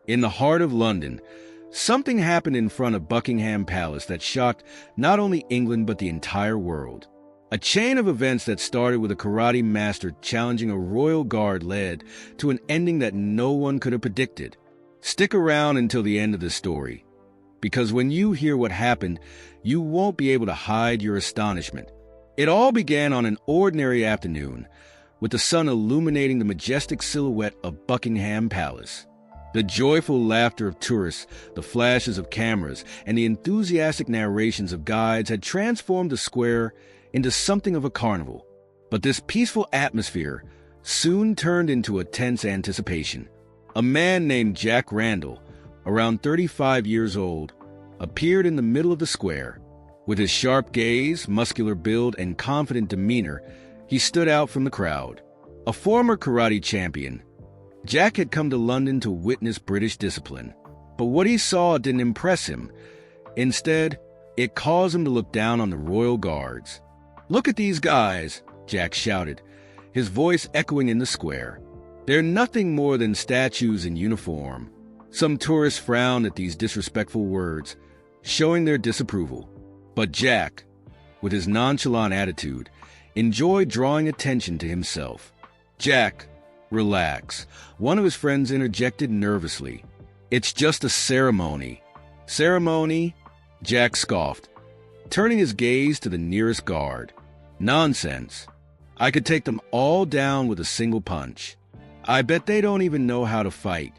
In the heart of London, something happened in front of Buckingham Palace that shocked not only England but the entire world. A chain of events that started with a karate master challenging a royal guard led to an ending that no one could have predicted. Stick around until the end of the story, because when you hear what happened, you won't be able to hide your astonishment. It all began on an ordinary afternoon, with the sun illuminating the majestic silhouette of Buckingham Palace. The joyful laughter of tourists, the flashes of cameras, and the enthusiastic narrations of guides had transformed the square into something of a carnival. But this peaceful atmosphere soon turned into a tense anticipation. A man named Jack Randall, around 35 years old, appeared in the middle of the square. With his sharp gaze, muscular build, and confident demeanor, he stood out from the crowd. A former karate champion, Jack had come to London to witness British discipline. But what he saw didn't impress him. Instead, it caused him to look down on the royal guards. "Look at these guys," Jack shouted, his voice echoing in the square. "They're nothing more than statues in uniform." Some tourists frowned at these disrespectful words, showing their disapproval. But Jack, with his nonchalant attitude, enjoyed drawing attention to himself. "Jack, relax," one of his friends interjected nervously. "It's just a ceremony." "Ceremony?" Jack scoffed, turning his gaze to the nearest guard. "Nonsense. I could take them all down with a single punch. I bet they don't even know how to fight."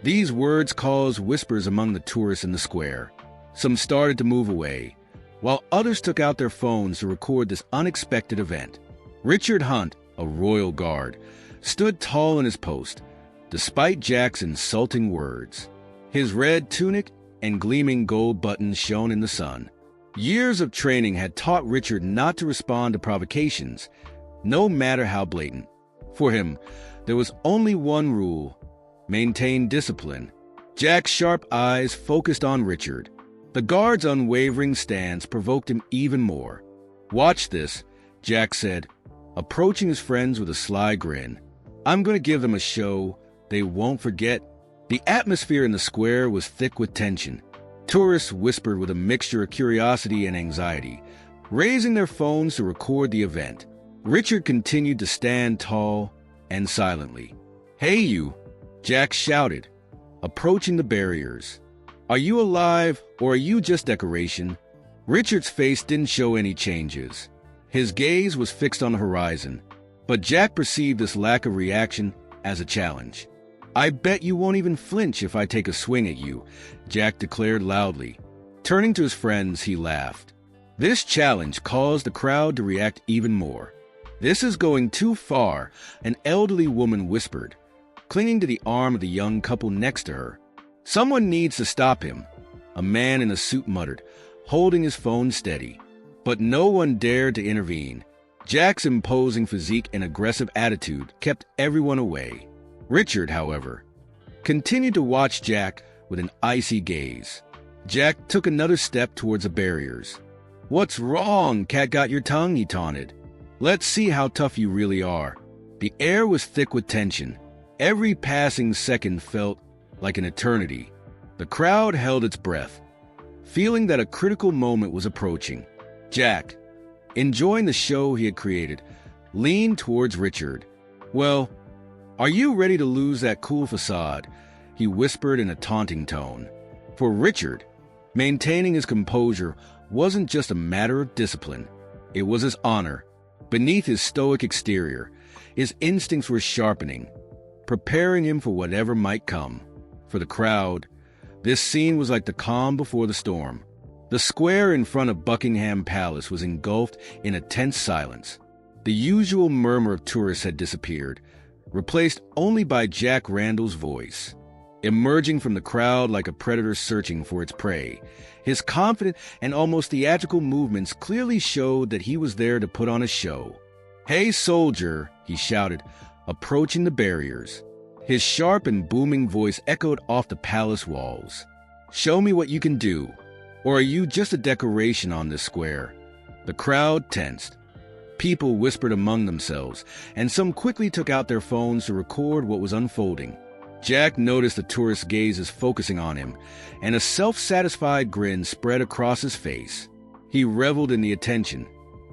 These words caused whispers among the tourists in the square. Some started to move away, while others took out their phones to record this unexpected event. Richard Hunt, a royal guard, stood tall in his post, despite Jack's insulting words. His red tunic and gleaming gold buttons shone in the sun. Years of training had taught Richard not to respond to provocations, no matter how blatant. For him, there was only one rule: maintain discipline. Jack's sharp eyes focused on Richard. The guard's unwavering stance provoked him even more. "Watch this," Jack said, approaching his friends with a sly grin. "I'm going to give them a show they won't forget." The atmosphere in the square was thick with tension. Tourists whispered with a mixture of curiosity and anxiety, raising their phones to record the event. Richard continued to stand tall and silently. "Hey you," Jack shouted, approaching the barriers. "Are you alive or are you just decoration?" Richard's face didn't show any changes. His gaze was fixed on the horizon, but Jack perceived this lack of reaction as a challenge. "I bet you won't even flinch if I take a swing at you," Jack declared loudly. Turning to his friends, he laughed. This challenge caused the crowd to react even more. "This is going too far," an elderly woman whispered, clinging to the arm of the young couple next to her. "Someone needs to stop him," a man in a suit muttered, holding his phone steady. But no one dared to intervene. Jack's imposing physique and aggressive attitude kept everyone away. Richard, however, continued to watch Jack with an icy gaze. Jack took another step towards the barriers. "What's wrong? Cat got your tongue?" he taunted. "Let's see how tough you really are." The air was thick with tension. Every passing second felt like an eternity. The crowd held its breath, feeling that a critical moment was approaching. Jack, enjoying the show he had created, leaned towards Richard. "Well, are you ready to lose that cool facade?" he whispered in a taunting tone. For Richard, maintaining his composure wasn't just a matter of discipline. It was his honor. Beneath his stoic exterior, his instincts were sharpening, preparing him for whatever might come. For the crowd, this scene was like the calm before the storm. The square in front of Buckingham Palace was engulfed in a tense silence. The usual murmur of tourists had disappeared, replaced only by Jack Randall's voice. Emerging from the crowd like a predator searching for its prey, his confident and almost theatrical movements clearly showed that he was there to put on a show. "Hey, soldier," he shouted, approaching the barriers. His sharp and booming voice echoed off the palace walls. "Show me what you can do, or are you just a decoration on this square?" The crowd tensed. People whispered among themselves, and some quickly took out their phones to record what was unfolding. Jack noticed the tourist's gaze is focusing on him, and a self-satisfied grin spread across his face. He reveled in the attention,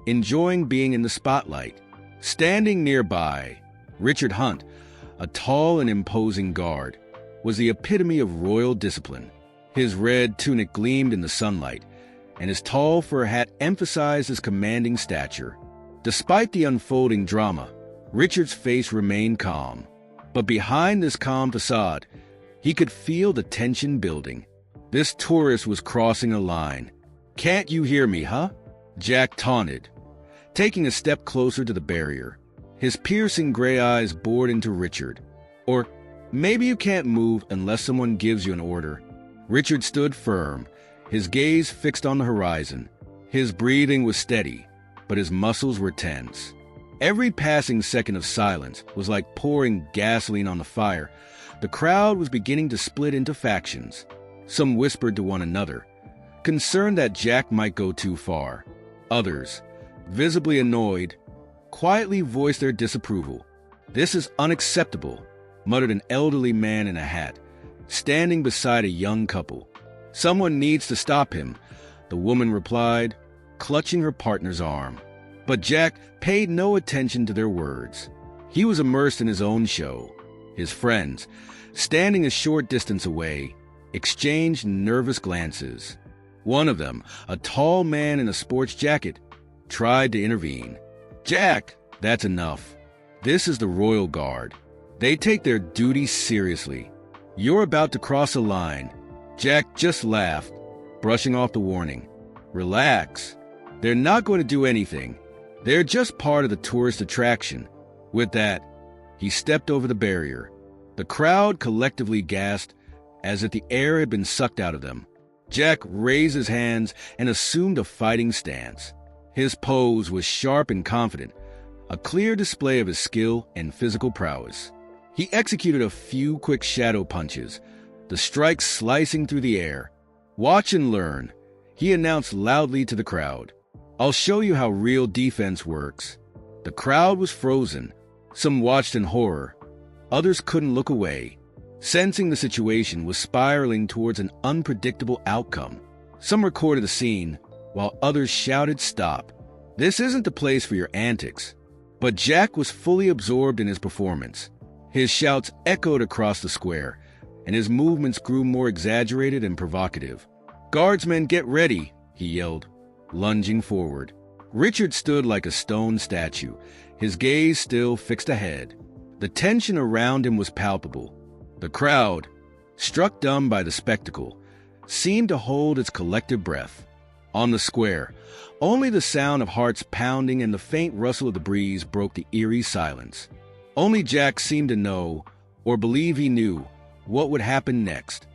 enjoying being in the spotlight. Standing nearby, Richard Hunt, a tall and imposing guard, was the epitome of royal discipline. His red tunic gleamed in the sunlight, and his tall fur hat emphasized his commanding stature. Despite the unfolding drama, Richard's face remained calm. But behind this calm facade, he could feel the tension building. This tourist was crossing a line. "Can't you hear me, huh?" Jack taunted, taking a step closer to the barrier. His piercing gray eyes bored into Richard. "Or maybe you can't move unless someone gives you an order." Richard stood firm, his gaze fixed on the horizon. His breathing was steady, but his muscles were tense. Every passing second of silence was like pouring gasoline on the fire. The crowd was beginning to split into factions. Some whispered to one another, concerned that Jack might go too far. Others, visibly annoyed, quietly voiced their disapproval. "This is unacceptable," muttered an elderly man in a hat, standing beside a young couple. "Someone needs to stop him," the woman replied, clutching her partner's arm. But Jack paid no attention to their words. He was immersed in his own show. His friends, standing a short distance away, exchanged nervous glances. One of them, a tall man in a sports jacket, tried to intervene. "Jack, that's enough. This is the Royal Guard. They take their duty seriously. You're about to cross a line." Jack just laughed, brushing off the warning. "Relax. They're not going to do anything. They're just part of the tourist attraction." With that, he stepped over the barrier. The crowd collectively gasped as if the air had been sucked out of them. Jack raised his hands and assumed a fighting stance. His pose was sharp and confident, a clear display of his skill and physical prowess. He executed a few quick shadow punches, the strikes slicing through the air. "Watch and learn," he announced loudly to the crowd. "I'll show you how real defense works." The crowd was frozen. Some watched in horror. Others couldn't look away, sensing the situation was spiraling towards an unpredictable outcome. Some recorded the scene, while others shouted, "Stop. This isn't the place for your antics." But Jack was fully absorbed in his performance. His shouts echoed across the square, and his movements grew more exaggerated and provocative. "Guardsmen, get ready," he yelled, lunging forward. Richard stood like a stone statue, his gaze still fixed ahead. The tension around him was palpable. The crowd, struck dumb by the spectacle, seemed to hold its collective breath. On the square, only the sound of hearts pounding and the faint rustle of the breeze broke the eerie silence. Only Jack seemed to know, or believe he knew, what would happen next.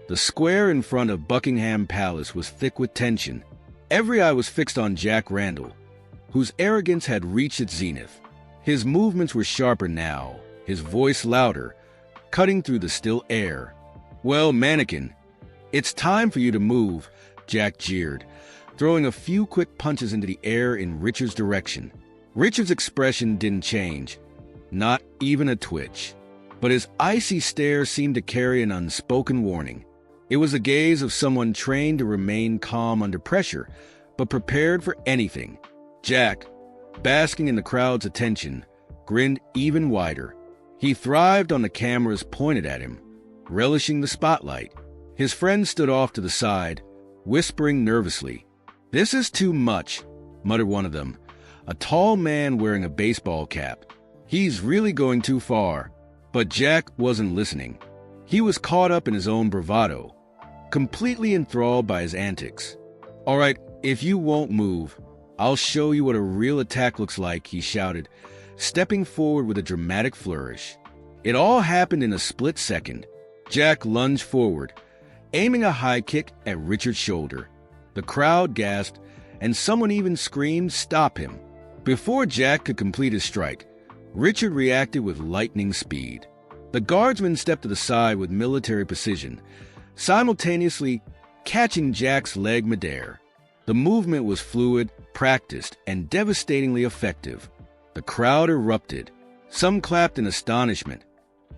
The square in front of Buckingham Palace was thick with tension. Every eye was fixed on Jack Randall, whose arrogance had reached its zenith. His movements were sharper now, his voice louder, cutting through the still air. "Well, mannequin, it's time for you to move," Jack jeered, throwing a few quick punches into the air in Richard's direction. Richard's expression didn't change, not even a twitch, but his icy stare seemed to carry an unspoken warning. It was the gaze of someone trained to remain calm under pressure, but prepared for anything. Jack, basking in the crowd's attention, grinned even wider. He thrived on the cameras pointed at him, relishing the spotlight. His friends stood off to the side, whispering nervously. "This is too much," muttered one of them, a tall man wearing a baseball cap. "He's really going too far." But Jack wasn't listening. He was caught up in his own bravado, completely enthralled by his antics. "All right, if you won't move, I'll show you what a real attack looks like," he shouted, stepping forward with a dramatic flourish. It all happened in a split second. Jack lunged forward, aiming a high kick at Richard's shoulder. The crowd gasped, and someone even screamed, "Stop him!" Before Jack could complete his strike, Richard reacted with lightning speed. The guardsman stepped to the side with military precision, simultaneously catching Jack's leg midair. The movement was fluid, practiced, and devastatingly effective. The crowd erupted. Some clapped in astonishment.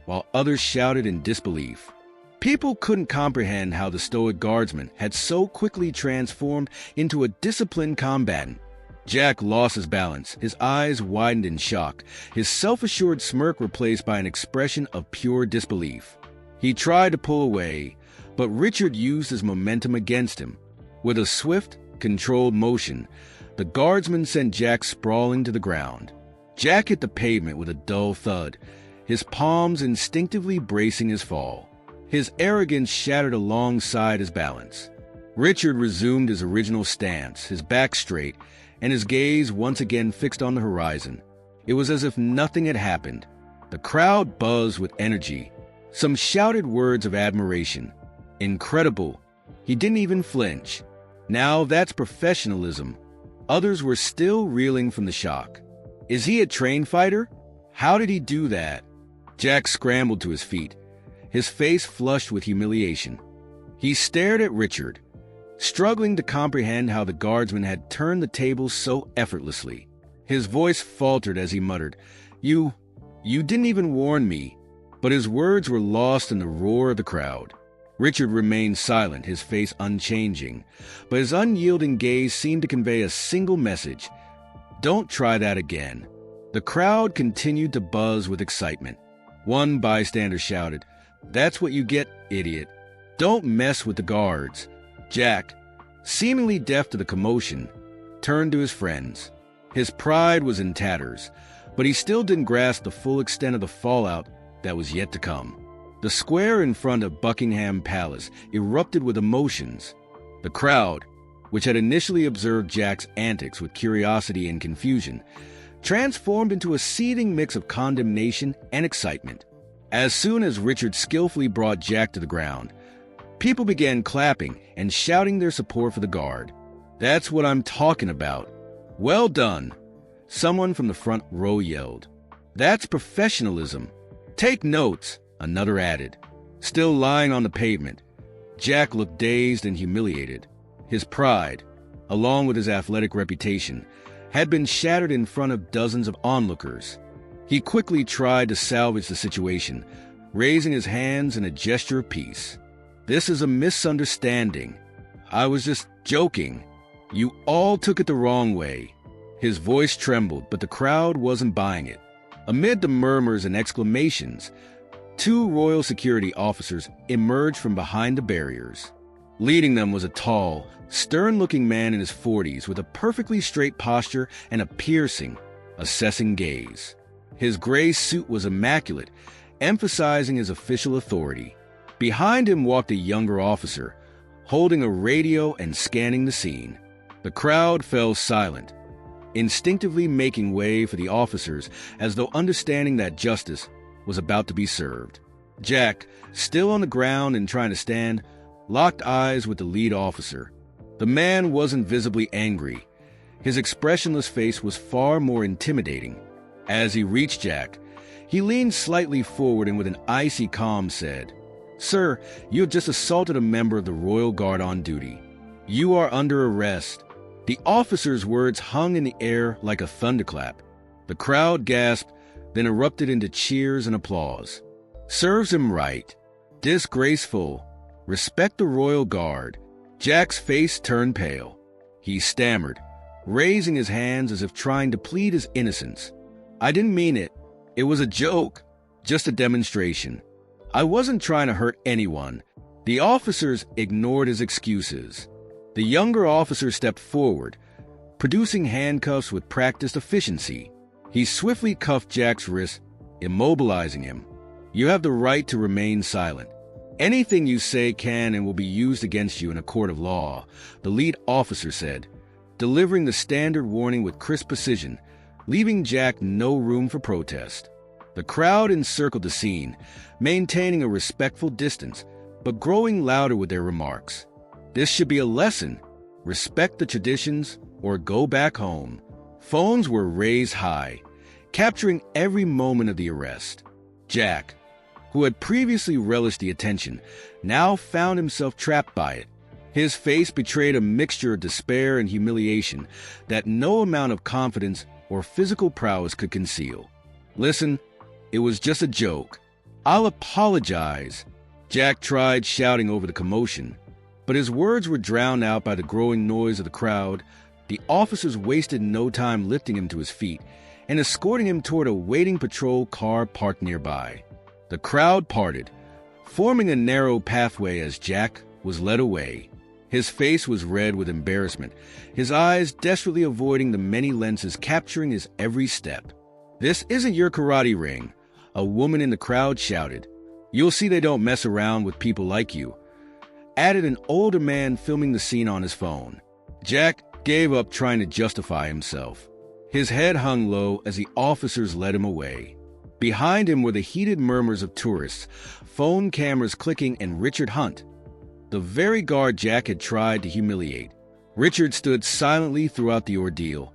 while others shouted in disbelief. People couldn't comprehend how the stoic guardsman had so quickly transformed into a disciplined combatant. Jack lost his balance, his eyes widened in shock, his self-assured smirk replaced by an expression of pure disbelief. He tried to pull away, but Richard used his momentum against him. With a swift, controlled motion, the guardsman sent Jack sprawling to the ground. Jack hit the pavement with a dull thud, his palms instinctively bracing his fall. His arrogance shattered alongside his balance. Richard resumed his original stance, his back straight, and his gaze once again fixed on the horizon. It was as if nothing had happened. The crowd buzzed with energy. Some shouted words of admiration. Incredible. He didn't even flinch. Now that's professionalism. Others were still reeling from the shock. Is he a trained fighter? How did he do that? Jack scrambled to his feet, his face flushed with humiliation. He stared at Richard, struggling to comprehend how the guardsman had turned the tables so effortlessly. His voice faltered as he muttered, You didn't even warn me." But his words were lost in the roar of the crowd. Richard remained silent, his face unchanging, but his unyielding gaze seemed to convey a single message: "Don't try that again." The crowd continued to buzz with excitement. One bystander shouted, "That's what you get, idiot. Don't mess with the guards." Jack, seemingly deaf to the commotion, turned to his friends. His pride was in tatters, but he still didn't grasp the full extent of the fallout that was yet to come. The square in front of Buckingham Palace erupted with emotions. The crowd, which had initially observed Jack's antics with curiosity and confusion, transformed into a seething mix of condemnation and excitement. As soon as Richard skillfully brought Jack to the ground, people began clapping and shouting their support for the guard. "That's what I'm talking about. Well done," someone from the front row yelled. "That's professionalism. Take notes," another added. Still lying on the pavement, Jack looked dazed and humiliated. His pride, along with his athletic reputation, had been shattered in front of dozens of onlookers. He quickly tried to salvage the situation, raising his hands in a gesture of peace. "This is a misunderstanding. I was just joking. You all took it the wrong way." His voice trembled, but the crowd wasn't buying it. Amid the murmurs and exclamations, two royal security officers emerged from behind the barriers. Leading them was a tall, stern-looking man in his 40s with a perfectly straight posture and a piercing, assessing gaze. His gray suit was immaculate, emphasizing his official authority. Behind him walked a younger officer, holding a radio and scanning the scene. The crowd fell silent, instinctively making way for the officers as though understanding that justice was about to be served. Jack, still on the ground and trying to stand, locked eyes with the lead officer. The man wasn't visibly angry. His expressionless face was far more intimidating. As he reached Jack, he leaned slightly forward and with an icy calm said, "Sir, you have just assaulted a member of the Royal Guard on duty. You are under arrest." The officer's words hung in the air like a thunderclap. The crowd gasped, then erupted into cheers and applause. "Serves him right. Disgraceful. Respect the Royal Guard." Jack's face turned pale. He stammered, raising his hands as if trying to plead his innocence. "I didn't mean it. It was a joke, just a demonstration. I wasn't trying to hurt anyone." The officers ignored his excuses. The younger officer stepped forward, producing handcuffs with practiced efficiency. He swiftly cuffed Jack's wrist, immobilizing him. "You have the right to remain silent. Anything you say can and will be used against you in a court of law," the lead officer said, delivering the standard warning with crisp precision, leaving Jack no room for protest. The crowd encircled the scene, maintaining a respectful distance, but growing louder with their remarks. This should be a lesson. Respect the traditions or go back home. Phones were raised high, capturing every moment of the arrest. Jack, who had previously relished the attention, now found himself trapped by it. His face betrayed a mixture of despair and humiliation that no amount of confidence or physical prowess could conceal. "Listen, it was just a joke. "I'll apologize." Jack tried shouting over the commotion, but his words were drowned out by the growing noise of the crowd. The officers wasted no time lifting him to his feet and escorting him toward a waiting patrol car parked nearby. The crowd parted, forming a narrow pathway as Jack was led away. His face was red with embarrassment, his eyes desperately avoiding the many lenses capturing his every step. "This isn't your karate ring," a woman in the crowd shouted. "You'll see they don't mess around with people like you," added an older man filming the scene on his phone. Jack gave up trying to justify himself. His head hung low as the officers led him away. Behind him were the heated murmurs of tourists, phone cameras clicking, and Richard Hunt, the very guard Jack had tried to humiliate. Richard stood silently throughout the ordeal,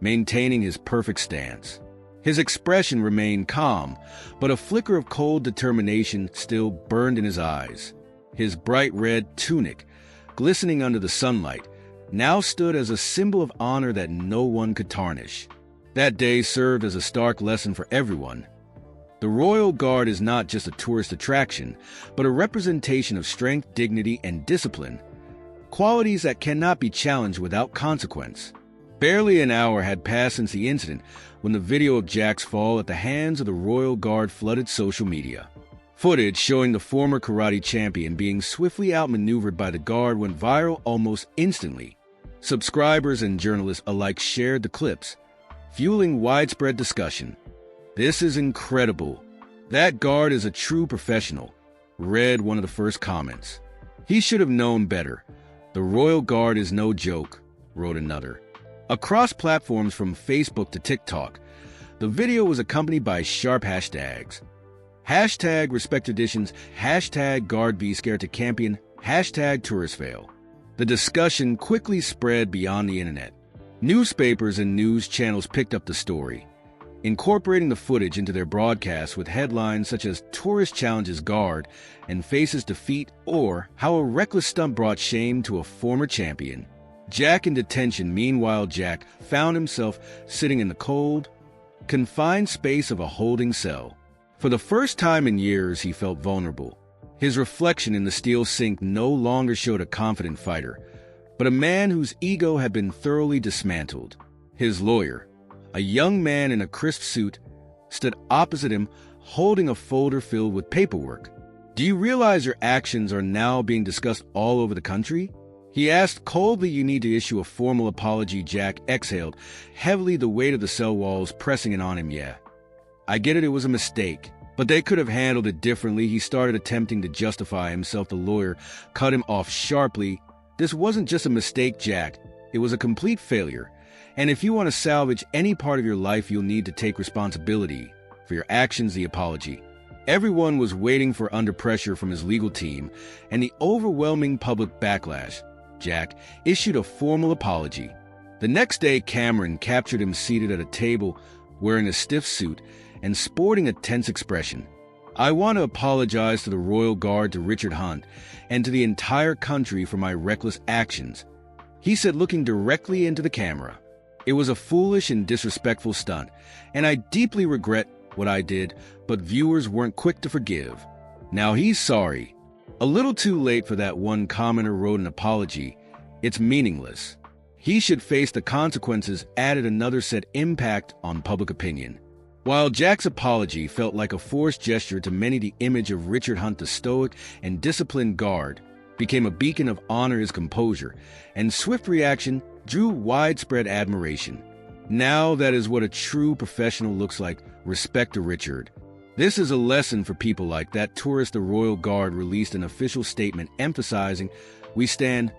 maintaining his perfect stance. His expression remained calm, but a flicker of cold determination still burned in his eyes. His bright red tunic, glistening under the sunlight, now stood as a symbol of honor that no one could tarnish. That day served as a stark lesson for everyone. The Royal Guard is not just a tourist attraction, but a representation of strength, dignity, and discipline, qualities that cannot be challenged without consequence. Barely an hour had passed since the incident when the video of Jack's fall at the hands of the Royal Guard flooded social media. Footage showing the former karate champion being swiftly outmaneuvered by the guard went viral almost instantly. Subscribers and journalists alike shared the clips, fueling widespread discussion. "This is incredible. That guard is a true professional," read one of the first comments. "He should have known better. The Royal Guard is no joke," wrote another. Across platforms from Facebook to TikTok, the video was accompanied by sharp hashtags. Hashtag respect traditions, hashtag guard be scared to champion, hashtag tourist fail. The discussion quickly spread beyond the internet. Newspapers and news channels picked up the story, incorporating the footage into their broadcasts with headlines such as "Tourist Challenges Guard" and "Faces Defeat," or "How a Reckless Stunt Brought Shame to a Former Champion." Jack in detention. Meanwhile, Jack found himself sitting in the cold, confined space of a holding cell. For the first time in years, he felt vulnerable. His reflection in the steel sink no longer showed a confident fighter, but a man whose ego had been thoroughly dismantled. His lawyer, a young man in a crisp suit, stood opposite him, holding a folder filled with paperwork. "Do you realize your actions are now being discussed all over the country?" he asked coldly. "You need to issue a formal apology." Jack exhaled heavily, the weight of the cell walls pressing in on him. "Yeah, I get it, it was a mistake, but they could have handled it differently." He started attempting to justify himself. The lawyer cut him off sharply. "This wasn't just a mistake, Jack. It was a complete failure. And if you want to salvage any part of your life, you'll need to take responsibility for your actions." The apology. Everyone was waiting for under pressure from his legal team and the overwhelming public backlash. Jack issued a formal apology. The next day, Cameron captured him seated at a table, wearing a stiff suit and sporting a tense expression. "I want to apologize to the Royal Guard, to Richard Hunt, and to the entire country for my reckless actions," he said, looking directly into the camera. "It was a foolish and disrespectful stunt, and I deeply regret what I did," but viewers weren't quick to forgive. Now he's sorry. A little too late for that, one commenter wrote. "An apology, it's meaningless. He should face the consequences," added another, said. "Impact on public opinion." While Jack's apology felt like a forced gesture to many, the image of Richard Hunt, the stoic and disciplined guard, became a beacon of honor. His composure and swift reaction drew widespread admiration. Now that is what a true professional looks like. Respect to Richard. This is a lesson for people like that tourist. The Royal Guard released an official statement emphasizing, "We stand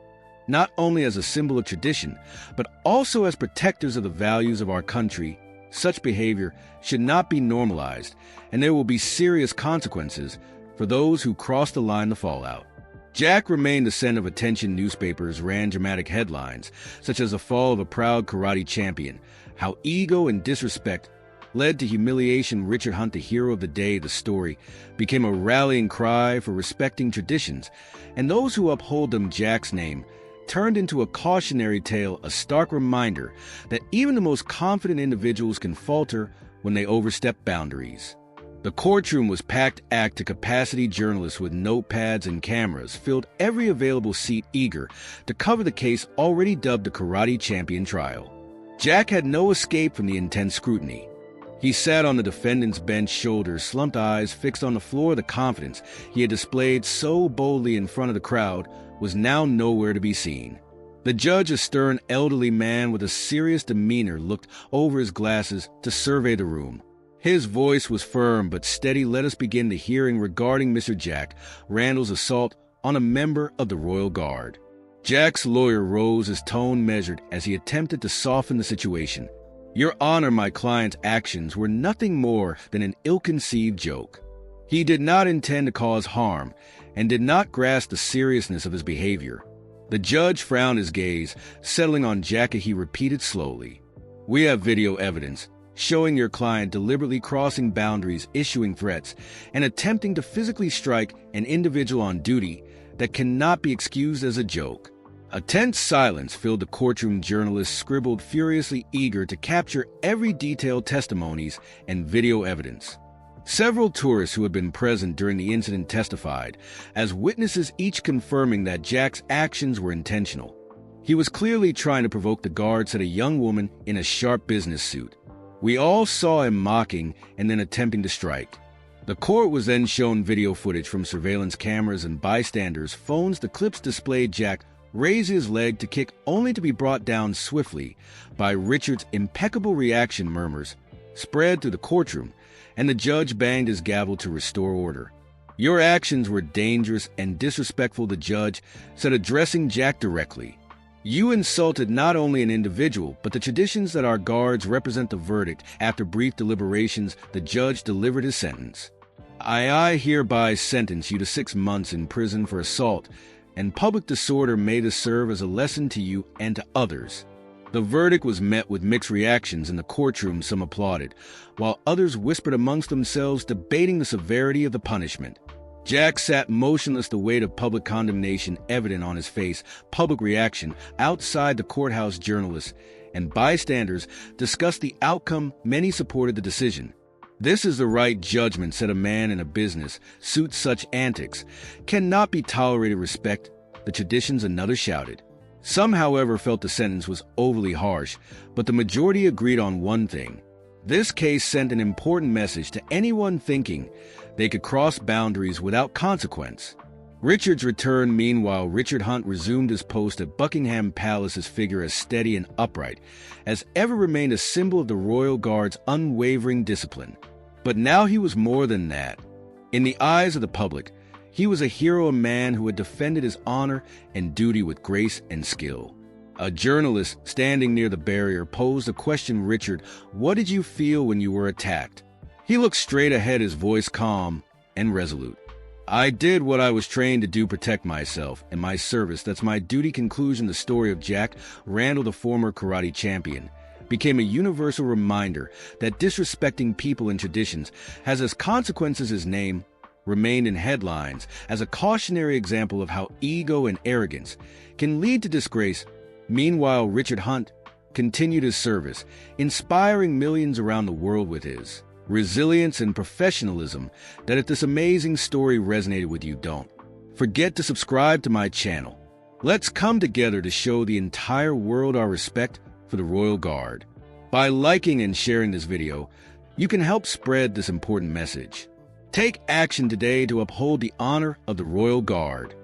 not only as a symbol of tradition, but also as protectors of the values of our country. Such behavior should not be normalized, and there will be serious consequences for those who cross the line." The fallout. Jack remained the center of attention. Newspapers ran dramatic headlines, such as "The Fall of a Proud Karate Champion," "How Ego and Disrespect Led to Humiliation," Richard Hunt, the hero of the day. The story became a rallying cry for respecting traditions, and those who uphold them. Jack's name turned into a cautionary tale, a stark reminder that even the most confident individuals can falter when they overstep boundaries. The courtroom was packed to capacity. Journalists with notepads and cameras filled every available seat, eager to cover the case already dubbed the Karate Champion trial. Jack had no escape from the intense scrutiny. He sat on the defendant's bench, shoulders slumped, eyes fixed on the floor. The confidence he had displayed so boldly in front of the crowd was now nowhere to be seen. The judge, a stern elderly man with a serious demeanor, looked over his glasses to survey the room. His voice was firm but steady. Let us begin the hearing regarding Mr. Jack Randall's assault on a member of the Royal Guard. Jack's lawyer rose, his tone measured as he attempted to soften the situation. Your Honor, my client's actions were nothing more than an ill-conceived joke. He did not intend to cause harm and did not grasp the seriousness of his behavior. The judge frowned, his gaze settling on Jack. He repeated slowly, "We have video evidence showing your client deliberately crossing boundaries, issuing threats, and attempting to physically strike an individual on duty that cannot be excused as a joke." A tense silence filled the courtroom. Journalists scribbled furiously, eager to capture every detailed testimonies and video evidence. Several tourists who had been present during the incident testified as witnesses, each confirming that Jack's actions were intentional. He was clearly trying to provoke the guard, said a young woman in a sharp business suit. We all saw him mocking and then attempting to strike. The court was then shown video footage from surveillance cameras and bystanders' phones. The clips displayed Jack raise his leg to kick, only to be brought down swiftly by Richard's impeccable reaction. Murmurs spread through the courtroom, and the judge banged his gavel to restore order. Your actions were dangerous and disrespectful, the judge said, addressing Jack directly. You insulted not only an individual, but the traditions that our guards represent. The verdict. After brief deliberations, the judge delivered his sentence. I hereby sentence you to 6 months in prison for assault and public disorder. May this serve as a lesson to you and to others. The verdict was met with mixed reactions in the courtroom. Some applauded, while others whispered amongst themselves, debating the severity of the punishment. Jack sat motionless, the weight of public condemnation evident on his face. Public reaction outside the courthouse. Journalists and bystanders discussed the outcome. Many supported the decision. This is the right judgment, said a man in a business suit. Such antics cannot be tolerated. Respect the traditions, another shouted. Some, however, felt the sentence was overly harsh, but the majority agreed on one thing. This case sent an important message to anyone thinking they could cross boundaries without consequence. Richard's return. Meanwhile, Richard Hunt resumed his post at Buckingham Palace, his figure as steady and upright as ever, remained a symbol of the Royal Guard's unwavering discipline. But now he was more than that. In the eyes of the public, he was a hero, a man who had defended his honor and duty with grace and skill. A journalist standing near the barrier posed a question. Richard, what did you feel when you were attacked? He looked straight ahead, his voice calm and resolute. I did what I was trained to do, protect myself and my service. That's my duty. Conclusion. The story of Jack Randall, the former karate champion, became a universal reminder that disrespecting people and traditions has as consequences. His name remained in headlines as a cautionary example of how ego and arrogance can lead to disgrace. Meanwhile, Richard Hunt continued his service, inspiring millions around the world with his resilience and professionalism. That if this amazing story resonated with you, don't forget to subscribe to my channel. Let's come together to show the entire world our respect for the Royal Guard. By liking and sharing this video, you can help spread this important message. Take action today to uphold the honor of the Royal Guard.